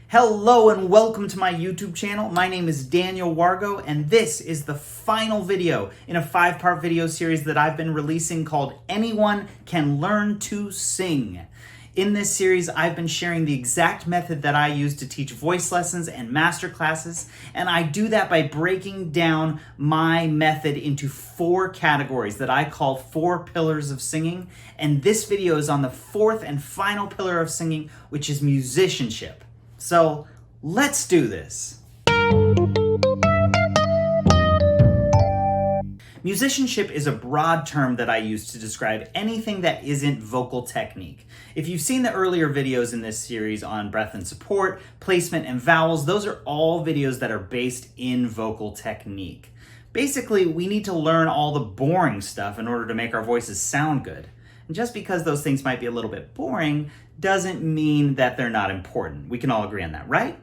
Hello and welcome to my YouTube channel. My name is Daniel Wargo and this is the final video in a 5-part video series that I've been releasing called Anyone Can Learn to Sing. In this series, I've been sharing the exact method that I use to teach voice lessons and master classes, and I do that by breaking down my method into 4 categories that I call 4 pillars of singing, and this video is on the 4th and final pillar of singing, which is musicianship. So let's do this. Musicianship is a broad term that I use to describe anything that isn't vocal technique. If you've seen the earlier videos in this series on breath and support, placement, and vowels, those are all videos that are based in vocal technique. Basically, we need to learn all the boring stuff in order to make our voices sound good. And just because those things might be a little bit boring doesn't mean that they're not important. We can all agree on that, right?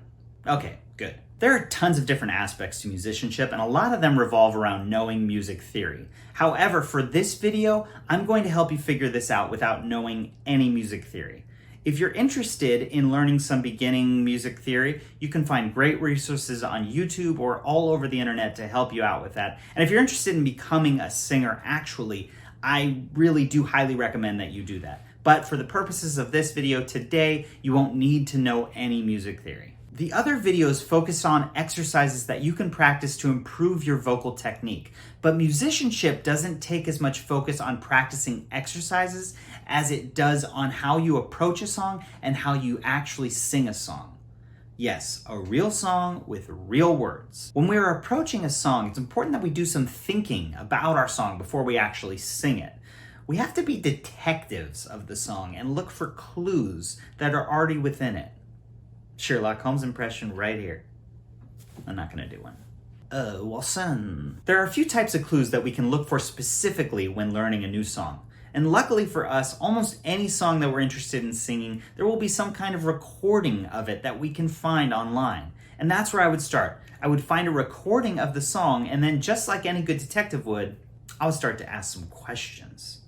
Okay, good. There are tons of different aspects to musicianship, and a lot of them revolve around knowing music theory. However, for this video, I'm going to help you figure this out without knowing any music theory. If you're interested in learning some beginning music theory, you can find great resources on YouTube or all over the internet to help you out with that. And if you're interested in becoming a singer actually, I really do highly recommend that you do that. But for the purposes of this video today, you won't need to know any music theory. The other videos focus on exercises that you can practice to improve your vocal technique. But musicianship doesn't take as much focus on practicing exercises as it does on how you approach a song and how you actually sing a song. Yes, a real song with real words. When we're approaching a song, it's important that we do some thinking about our song before we actually sing it. We have to be detectives of the song and look for clues that are already within it. Sherlock Holmes impression right here. I'm not gonna do one. Watson. There are a few types of clues that we can look for specifically when learning a new song. And luckily for us, almost any song that we're interested in singing, there will be some kind of recording of it that we can find online. And that's where I would start. I would find a recording of the song, and then just like any good detective would, I would start to ask some questions.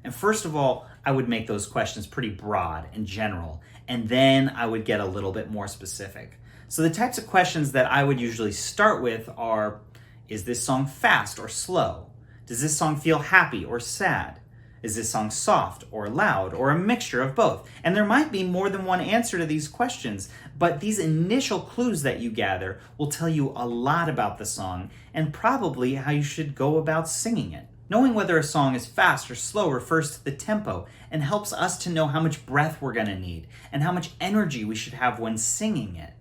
And first of all, I would make those questions pretty broad and general, and then I would get a little bit more specific. So the types of questions that I would usually start with are, is this song fast or slow? Does this song feel happy or sad? Is this song soft or loud or a mixture of both? And there might be more than one answer to these questions, but these initial clues that you gather will tell you a lot about the song and probably how you should go about singing it. Knowing whether a song is fast or slow refers to the tempo and helps us to know how much breath we're going to need and how much energy we should have when singing it.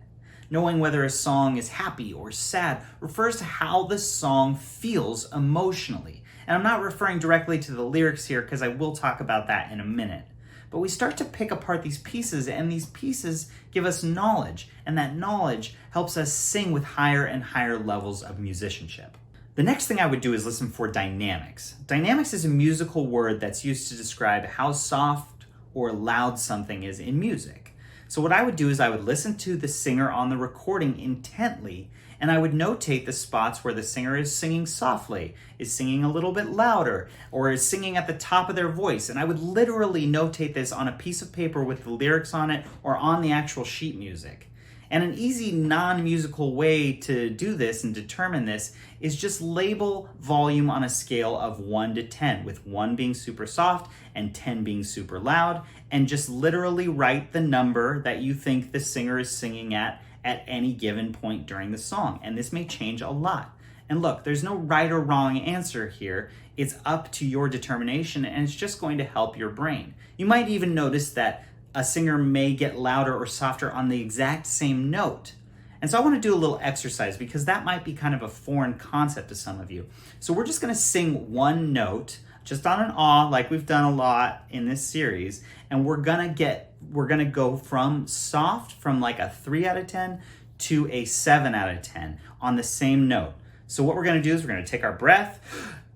Knowing whether a song is happy or sad refers to how the song feels emotionally. And I'm not referring directly to the lyrics here because I will talk about that in a minute. But we start to pick apart these pieces, and these pieces give us knowledge, and that knowledge helps us sing with higher and higher levels of musicianship. The next thing I would do is listen for dynamics. Dynamics is a musical word that's used to describe how soft or loud something is in music. So what I would do is I would listen to the singer on the recording intently, and I would notate the spots where the singer is singing softly, is singing a little bit louder, or is singing at the top of their voice. And I would literally notate this on a piece of paper with the lyrics on it or on the actual sheet music. And an easy non-musical way to do this and determine this is just label volume on a scale of 1 to 10, with 1 being super soft and 10 being super loud, and just literally write the number that you think the singer is singing at any given point during the song. And this may change a lot. And look, there's no right or wrong answer here. It's up to your determination, and it's just going to help your brain. You might even notice that a singer may get louder or softer on the exact same note. And so I want to do a little exercise because that might be kind of a foreign concept to some of you. So we're just going to sing one note, just on an ah, like we've done a lot in this series, and we're going to go from soft, from like a 3 out of 10 to a 7 out of 10 on the same note. So what we're going to do is we're going to take our breath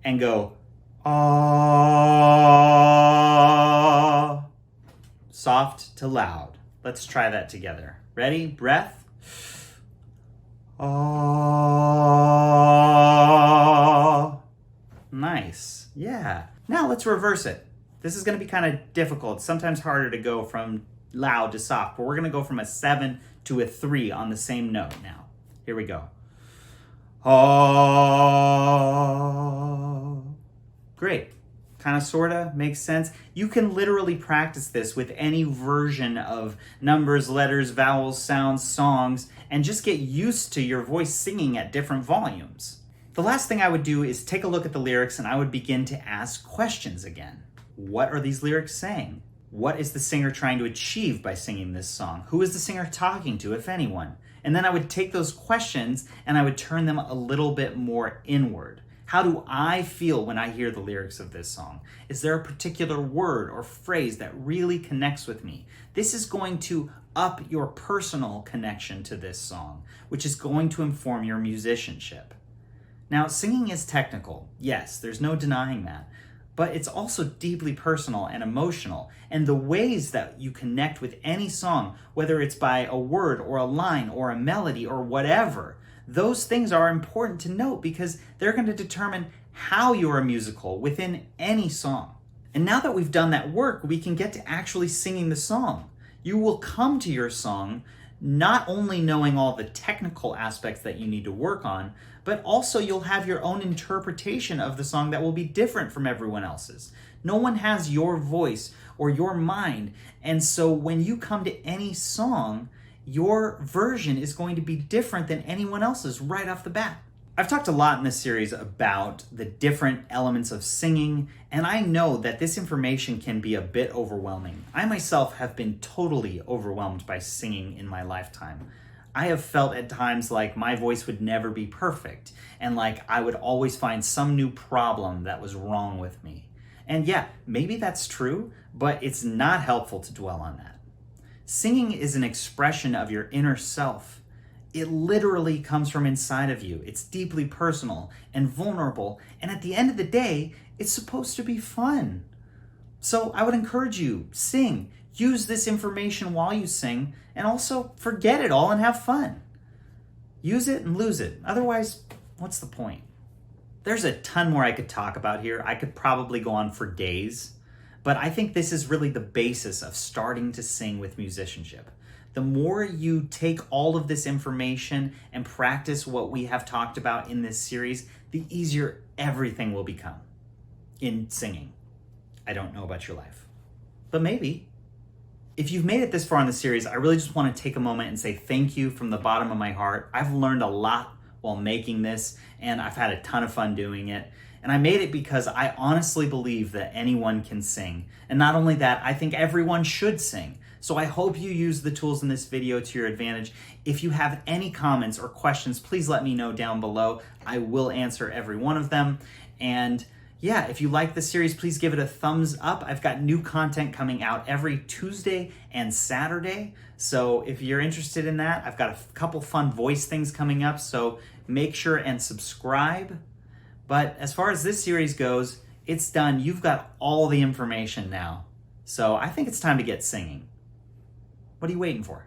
and go ah, soft to loud. Let's try that together. Ready? Breath. Ah. Nice. Yeah. Now let's reverse it. This is going to be kind of difficult. Sometimes harder to go from loud to soft, but we're gonna go from a 7 to a 3 on the same note now. Here we go. Oh. Great. Kind of, sort of, makes sense. You can literally practice this with any version of numbers, letters, vowels, sounds, songs, and just get used to your voice singing at different volumes. The last thing I would do is take a look at the lyrics and I would begin to ask questions again. What are these lyrics saying? What is the singer trying to achieve by singing this song? Who is the singer talking to, if anyone? And then I would take those questions and I would turn them a little bit more inward. How do I feel when I hear the lyrics of this song? Is there a particular word or phrase that really connects with me? This is going to up your personal connection to this song, which is going to inform your musicianship. Now, singing is technical. Yes, there's no denying that. But it's also deeply personal and emotional. And the ways that you connect with any song, whether it's by a word or a line or a melody or whatever, those things are important to note because they're going to determine how you are musical within any song. And now that we've done that work, we can get to actually singing the song. You will come to your song not only knowing all the technical aspects that you need to work on, but also you'll have your own interpretation of the song that will be different from everyone else's. No one has your voice or your mind, and so when you come to any song, your version is going to be different than anyone else's right off the bat. I've talked a lot in this series about the different elements of singing, and I know that this information can be a bit overwhelming. I myself have been totally overwhelmed by singing in my lifetime. I have felt at times like my voice would never be perfect, and like I would always find some new problem that was wrong with me. And yeah, maybe that's true, but it's not helpful to dwell on that. Singing is an expression of your inner self. It literally comes from inside of you. It's deeply personal and vulnerable, and at the end of the day, it's supposed to be fun. So I would encourage you, sing. Use this information while you sing, and also forget it all and have fun. Use it and lose it. Otherwise, what's the point? There's a ton more I could talk about here. I could probably go on for days. But I think this is really the basis of starting to sing with musicianship. The more you take all of this information and practice what we have talked about in this series, the easier everything will become in singing. I don't know about your life, but maybe. If you've made it this far in the series, I really just want to take a moment and say thank you from the bottom of my heart. I've learned a lot while making this, and I've had a ton of fun doing it. And I made it because I honestly believe that anyone can sing. And not only that, I think everyone should sing. So I hope you use the tools in this video to your advantage. If you have any comments or questions, please let me know down below. I will answer every one of them. And yeah, if you like this series, please give it a thumbs up. I've got new content coming out every Tuesday and Saturday. So if you're interested in that, I've got a couple fun voice things coming up. So make sure and subscribe. But as far as this series goes, it's done. You've got all the information now. So I think it's time to get singing. What are you waiting for?